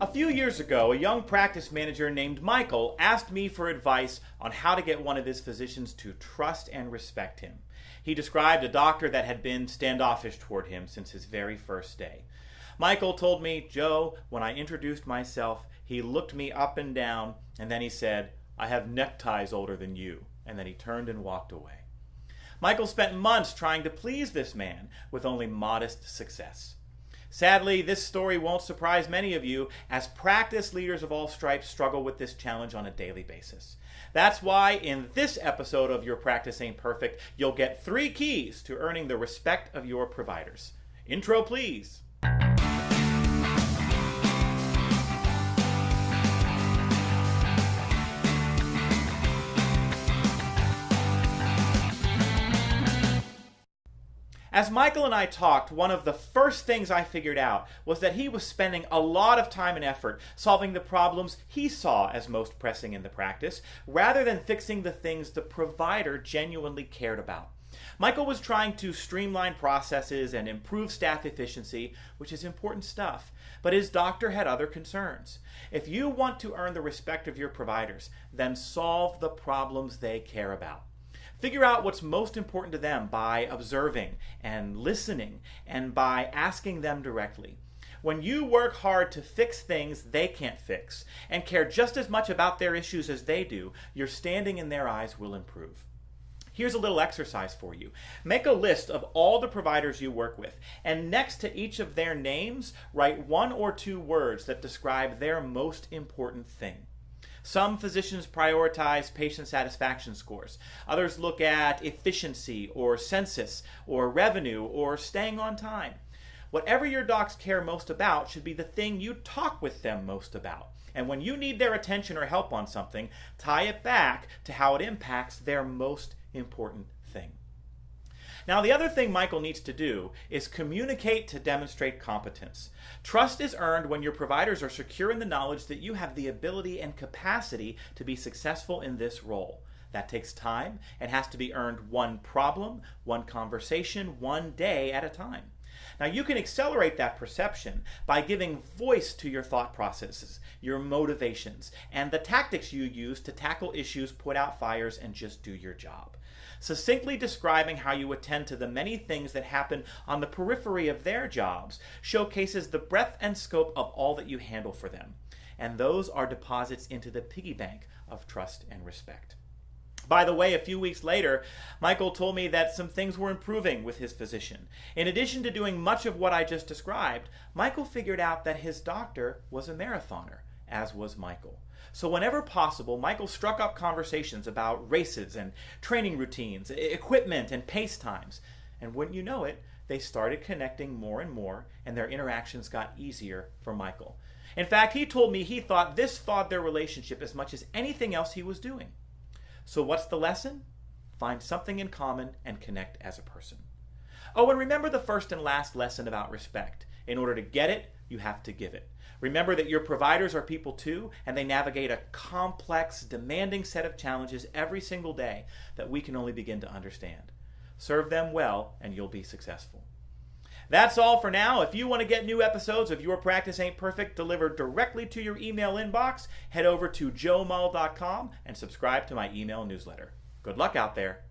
A few years ago, a young practice manager named Michael asked me for advice on how to get one of his physicians to trust and respect him. He described a doctor that had been standoffish toward him since his very first day. Michael told me, "Joe, when I introduced myself, he looked me up and down, and then he said, 'I have neckties older than you,' and then he turned and walked away." Michael spent months trying to please this man with only modest success. Sadly, this story won't surprise many of you, as practice leaders of all stripes struggle with this challenge on a daily basis. That's why in this episode of Your Practice Ain't Perfect, you'll get 3 keys to earning the respect of your providers. Intro, please. As Michael and I talked, one of the first things I figured out was that he was spending a lot of time and effort solving the problems he saw as most pressing in the practice, rather than fixing the things the provider genuinely cared about. Michael was trying to streamline processes and improve staff efficiency, which is important stuff, but his doctor had other concerns. If you want to earn the respect of your providers, then solve the problems they care about. Figure out what's most important to them by observing and listening and by asking them directly. When you work hard to fix things they can't fix and care just as much about their issues as they do, your standing in their eyes will improve. Here's a little exercise for you. Make a list of all the providers you work with, and next to each of their names, write 1 or 2 words that describe their most important thing. Some physicians prioritize patient satisfaction scores. Others look at efficiency or census or revenue or staying on time. Whatever your docs care most about should be the thing you talk with them most about. And when you need their attention or help on something, tie it back to how it impacts their most important thing. Now, the other thing Michael needs to do is communicate to demonstrate competence. Trust is earned when your providers are secure in the knowledge that you have the ability and capacity to be successful in this role. That takes time and has to be earned one problem, one conversation, one day at a time. Now, you can accelerate that perception by giving voice to your thought processes, your motivations, and the tactics you use to tackle issues, put out fires, and just do your job. Succinctly describing how you attend to the many things that happen on the periphery of their jobs showcases the breadth and scope of all that you handle for them. And those are deposits into the piggy bank of trust and respect. By the way, a few weeks later, Michael told me that some things were improving with his physician. In addition to doing much of what I just described, Michael figured out that his doctor was a marathoner, as was Michael. So whenever possible, Michael struck up conversations about races and training routines, equipment and pace times. And wouldn't you know it, they started connecting more and more, and their interactions got easier for Michael. In fact, he told me he thought this thawed their relationship as much as anything else he was doing. So what's the lesson? Find something in common and connect as a person. Oh, and remember the first and last lesson about respect. In order to get it, you have to give it. Remember that your providers are people too, and they navigate a complex, demanding set of challenges every single day that we can only begin to understand. Serve them well, and you'll be successful. That's all for now. If you want to get new episodes of Your Practice Ain't Perfect delivered directly to your email inbox, head over to joemull.com and subscribe to my email newsletter. Good luck out there.